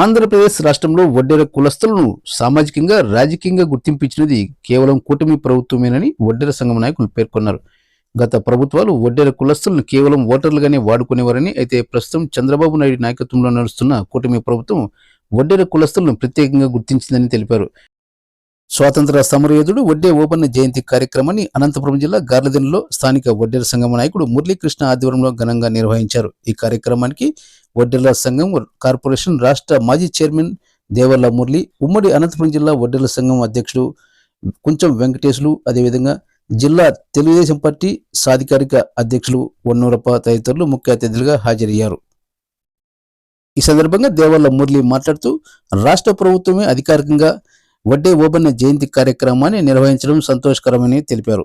ఆంధ్రప్రదేశ్ రాష్ట్రంలో వడ్డెర కులస్తులను సామాజికంగా రాజకీయంగా గుర్తింపించినది కేవలం కూటమి ప్రభుత్వమేనని వడ్డెర సంఘం నాయకులు పేర్కొన్నారు. గత ప్రభుత్వాలు వడ్డెర కులస్తులను కేవలం ఓటర్లుగానే వాడుకునేవారని, అయితే ప్రస్తుతం చంద్రబాబు నాయుడు నాయకత్వంలో నడుస్తున్న కూటమి ప్రభుత్వం వడ్డెర కులస్తులను ప్రత్యేకంగా గుర్తించిందని తెలిపారు. స్వాతంత్ర సమరయోధుడు వడ్డే ఓబన్న జయంతి కార్యక్రమాన్ని అనంతపురం జిల్లా గార్లదిన్నెలో స్థానిక వడ్డెర సంఘం నాయకుడు మురళీకృష్ణ ఆధ్వర్యంలో ఘనంగా నిర్వహించారు. ఈ కార్యక్రమానికి వడ్డెర్ల సంఘం కార్పొరేషన్ రాష్ట్ర మాజీ చైర్మన్ దేవర్ల మురళి, ఉమ్మడి అనంతపురం జిల్లా వడ్డెర్ల సంఘం అధ్యక్షుడు కుంచం వెంకటేశ్లు, అదేవిధంగా జిల్లా తెలుగుదేశం పార్టీ సాధికారిక అధ్యక్షులు వన్నూరప్ప తదితరులు ముఖ్య అతిథులుగా హాజరయ్యారు. ఈ సందర్భంగా దేవర్ల మురళి మాట్లాడుతూ రాష్ట్ర ప్రభుత్వమే అధికారికంగా వడ్డే ఓబన్న జయంతి కార్యక్రమాన్ని నిర్వహించడం సంతోషకరమని తెలిపారు.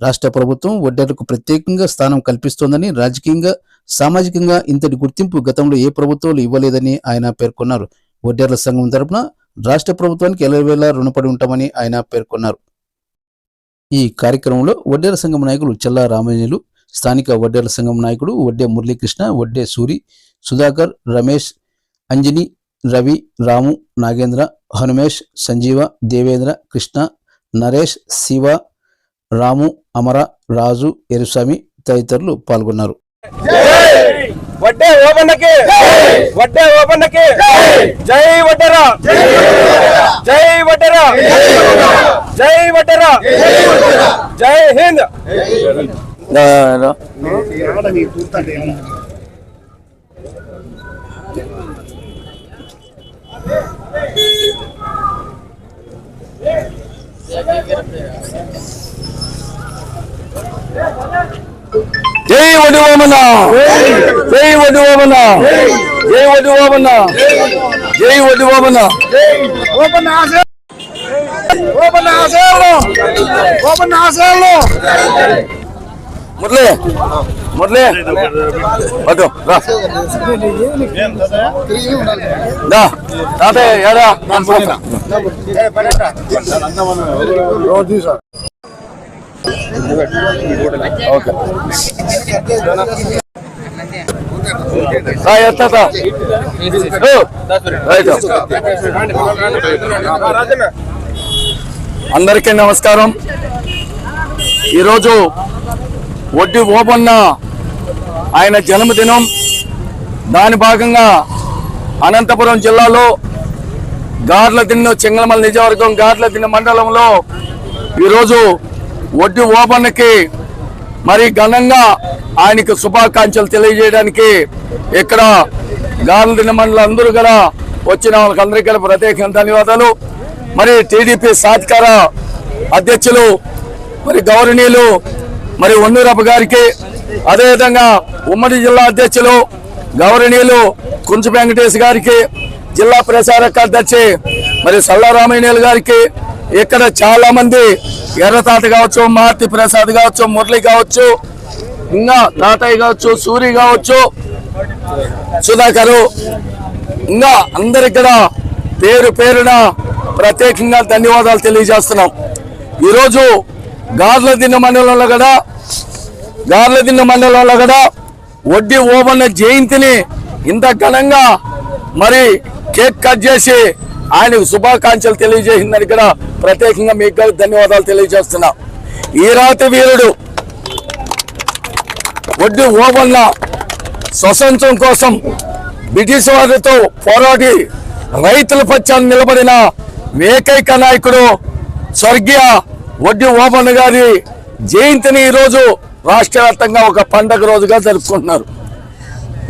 రాష్ట్ర ప్రభుత్వం వడ్డెరకు ప్రత్యేకంగా స్థానం కల్పిస్తోందని, రాజకీయంగా సామాజికంగా ఇంతటి గుర్తింపు గతంలో ఏ ప్రభుత్వాలు ఇవ్వలేదని ఆయన పేర్కొన్నారు. వడ్డెర్ల సంఘం తరపున రాష్ట్ర ప్రభుత్వానికి ఎల్లవేళలా రుణపడి ఉంటామని ఆయన పేర్కొన్నారు. ఈ కార్యక్రమంలో వడ్డెర సంఘం నాయకులు చెల్లా రామయ్యలు, స్థానిక వడ్డెర్ల సంఘం నాయకుడు వడ్డే మురళీకృష్ణ, వడ్డే సూరి, సుధాకర్, రమేష్, అంజని, రవి, రాము, నాగేంద్ర, హనుమేష్, సంజీవ, దేవేంద్ర, కృష్ణ, నరేష్, శివ, రాము, అమర, రాజు, ఎరుస్వామి తదితరులు పాల్గొన్నారు. వడ్డే ఓబన్నకి వడ్డే ఓబన్నకి జై వడ్డెర జై వడ్డెర జై వడ్డెర జై హింద్. జై వడ్డీ ఓబన్న, జై వడ్డీ ఓబన్న, జై వడ్డీ ఓబన్న, జై వడ్డీ ఓబన్న. ఓబన్న ఆశయాలు, ఓబన్న ఆశయాలు, ఓబన్న ఆశయాలు. మురళి మురళి అటు రా తాతయ్య ఏడా ఓకే అందరికీ నమస్కారం. ఈరోజు వడ్డీ ఓబన్న ఆయన జన్మదినం. దాని భాగంగా అనంతపురం జిల్లాలో గార్లదిన్నె, చెంగలమల నియోజకవర్గం గార్లదిన్నె మండలంలో ఈరోజు వడ్డీ ఓబన్నకి మరి ఘనంగా ఆయనకు శుభాకాంక్షలు తెలియజేయడానికి ఇక్కడ గార్లదిన్నె మండలం అందరూ కూడా వచ్చిన వాళ్ళకందరికీ కూడా ప్రత్యేకంగా ధన్యవాదాలు. మరి టీడీపీ సాధికార అధ్యక్షులు మరి గౌరవనీయులు మరి వన్నూరప్ప గారికి, అదేవిధంగా ఉమ్మడి జిల్లా అధ్యక్షులు గౌరవనీయులు కుంచ వెంకటేష్ గారికి, జిల్లా ప్రచార కార్యదర్శి మరి సల్లారామయ్య గారికి, ఇక్కడ చాలా మంది ఎర్రతాత కావచ్చు, మారుతి ప్రసాద్ కావచ్చు, మురళి కావచ్చు, ఇంకా తాతయ్య కావచ్చు, సూరి కావచ్చు, సుధాకరు, ఇంకా అందరికి కూడా పేరు పేరున ప్రత్యేకంగా ధన్యవాదాలు తెలియజేస్తున్నాం. ఈరోజు గార్లదిన్నె మండలంలో కూడా వడ్డీ ఓబన్న జయంతిని ఇంత ఘనంగా మరి కేక్ కట్ చేసి ఆయనకు శుభాకాంక్షలు తెలియజేసిందని కూడా ప్రత్యేకంగా మీకు ధన్యవాదాలు తెలియజేస్తున్నా. ఈ రాతి వీరుడు వడ్డీ ఓబన్న స్వతంత్రం కోసం బ్రిటిష్ వారితో పోరాడి రైతుల పక్షాన్ని నిలబడిన ఏకైక నాయకుడు స్వర్గీయ వడ్డీ ఓబన్న గారి జయంతిని ఈరోజు రాష్ట్ర వ్యాప్తంగా ఒక పండగ రోజుగా జరుపుకుంటున్నారు.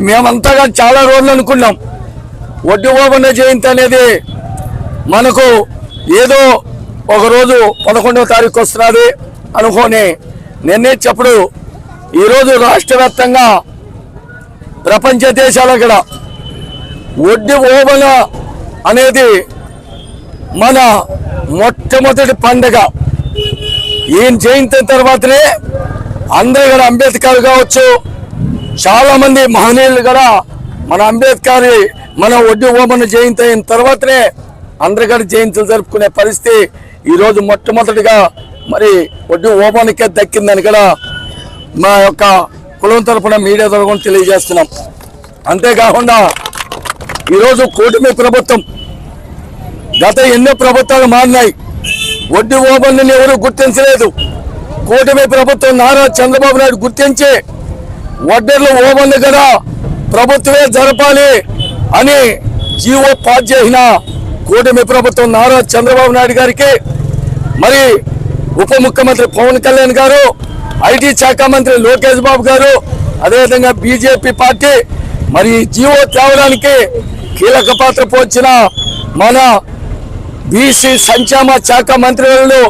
మేమంతా చాలా రోజులు అనుకున్నాం వడ్డీ ఓబన్న జయంతి అనేది మనకు ఏదో ఒకరోజు 11వ తారీఖు వస్తున్నది అనుకోని నిర్ణయించినప్పుడు ఈరోజు రాష్ట్ర వ్యాప్తంగా ప్రపంచ దేశాల కూడా వడ్డీ ఓబన్న అనేది మన మొట్టమొదటి పండుగ. ఈయన జయంతి తర్వాతనే అందరూ కూడా అంబేద్కర్ కావచ్చు, చాలా మంది మహనీయులు కూడా మన అంబేద్కర్ మన వడ్డీ ఓబన్న జయంతి అయిన తర్వాతనే అందరు కూడా జయంతులు జరుపుకునే పరిస్థితి ఈరోజు మొట్టమొదటిగా మరి వడ్డీ ఓబన్నకే దక్కిందని కూడా మా యొక్క కులం తరపున మీడియా తరపున తెలియజేస్తున్నాం. అంతేకాకుండా ఈరోజు కూటమి ప్రభుత్వం, గత ఎన్నో ప్రభుత్వాలు మారినాయి, వడ్డీ ఓబన్నని ఎవరు గుర్తించలేదు. కూటమి ప్రభుత్వం నారా చంద్రబాబు నాయుడు గుర్తించి వడ్డీర్లు ఓబన్లు కదా ప్రభుత్వమే జరపాలి అని జీవో పాస్ చేసిన కూటమి ప్రభుత్వం నారా చంద్రబాబు నాయుడు గారికి, మరి ఉప ముఖ్యమంత్రి పవన్ కళ్యాణ్ గారు, ఐటీ శాఖ మంత్రి లోకేష్ బాబు గారు, అదేవిధంగా బీజేపీ పార్టీ మరి జీవో తేవడానికి కీలక పాత్ర పోల్చిన మన బీసీ సంక్షేమ శాఖ మంత్రులు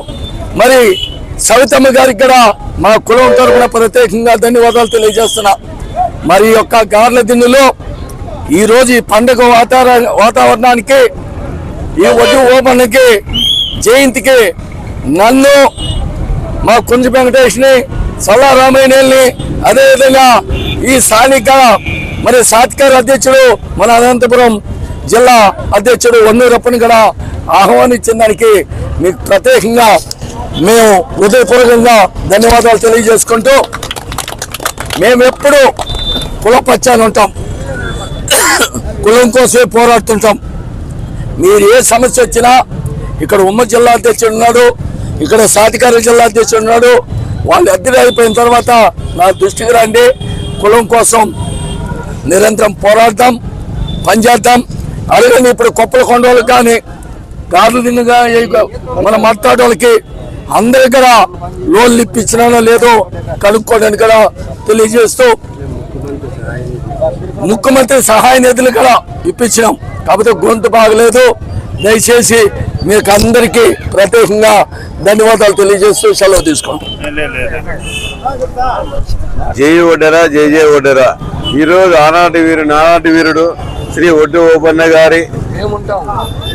మరి సవితమ్మ గారికి కూడా మా కులం తరపున ప్రత్యేకంగా ధన్యవాదాలు తెలియజేస్తున్నా. మరి యొక్క గార్ల దిన్నులో ఈరోజు ఈ పండుగ వాతావరణానికి, ఈ వడ్డీ ఓపెన్కి జయంతికి నన్ను, మా కుంజ వెంకటేష్ని, సల్లా రామయ్యని, అదేవిధంగా ఈ స్థానిక మరి సాత్కార అధ్యక్షుడు మన అనంతపురం జిల్లా అధ్యక్షుడు వన్నూరప్పని కూడా ఆహ్వానించిన దానికి మీకు ప్రత్యేకంగా మేము హృదయపూర్వకంగా ధన్యవాదాలు తెలియజేసుకుంటూ, మేము ఎప్పుడు కులపచ్చాని ఉంటాం, కులం కోసమే పోరాడుతుంటాం. మీరు ఏ సమస్య వచ్చినా ఇక్కడ ఉమ్మడి జిల్లా అధ్యక్షుడు ఉన్నాడు, ఇక్కడ సాధికార జిల్లా అధ్యక్షుడు ఉన్నాడు, వాళ్ళు అద్దెలు అయిపోయిన తర్వాత నా దృష్టికి రండి, కులం కోసం నిరంతరం పోరాడతాం, పనిచేద్దాం. అలాగే ఇప్పుడు కొప్పల కొండోళ్ళకి కానీ గార్లు దిన్నుగా మన మాట్లాడోళ్ళకి అందరి కూడా లోన్లు ఇప్పించినానో లేదో కనుక్కోవడానికి కూడా తెలియజేస్తూ, ముఖ్యమంత్రి సహాయ నిధులు కూడా ఇప్పించినాం, కాకపోతే గొంతు బాగలేదు. దయచేసి మీకు అందరికీ ప్రత్యేకంగా ధన్యవాదాలు తెలియజేస్తూ సెలవు తీసుకుంటాం. జై వడ్డెర, జై జై వడ్డెర. ఈరోజు నానాటి వీరుడు శ్రీ వడ్డీ ఓబన్న గారి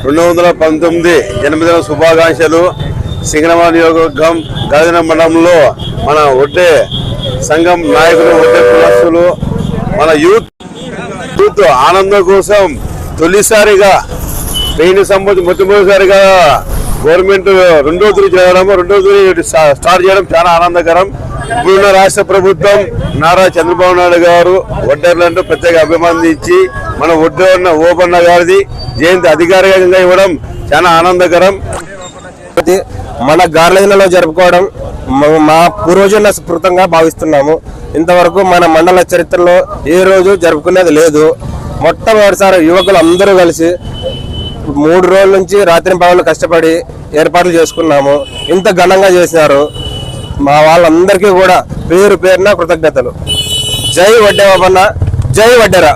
219 జన్మదిన శుభాకాంక్షలు. సింగనమ నియోజకవర్గం గాజన మండలంలో మన వడ్డే సంఘం నాయకులు, వడ్డే కులస్తులు, మన యూత్ ఆనందం కోసం తొలిసారిగా మొట్టమొదటిసారిగా గవర్నమెంట్ రెండో తూరి స్టార్ట్ చేయడం చాలా ఆనందకరం. ఇప్పుడున్న రాష్ట్ర ప్రభుత్వం నారా చంద్రబాబు నాయుడు గారు వడ్డర్లంటూ ప్రత్యేక అభినందించి మన వడ్డీ ఓబన్న గారిది జయంతి అధికారికంగా ఇవ్వడం చాలా ఆనందకరం. మన గార్లదినలో జరుపుకోవడం మా పూర్వజుల స్ఫూర్తంగా భావిస్తున్నాము. ఇంతవరకు మన మండల చరిత్రలో ఏ రోజు జరుపుకునేది లేదు. మొట్టమొదటిసారి యువకులు అందరూ కలిసి 3 రోజుల నుంచి రాత్రి పగలు కష్టపడి ఏర్పాట్లు చేసుకున్నాము. ఇంత ఘనంగా చేసినారు. మా వాళ్ళందరికీ కూడా పేరు పేరున కృతజ్ఞతలు. జై వడ్డే ఓబన్న, జై వడ్డెర.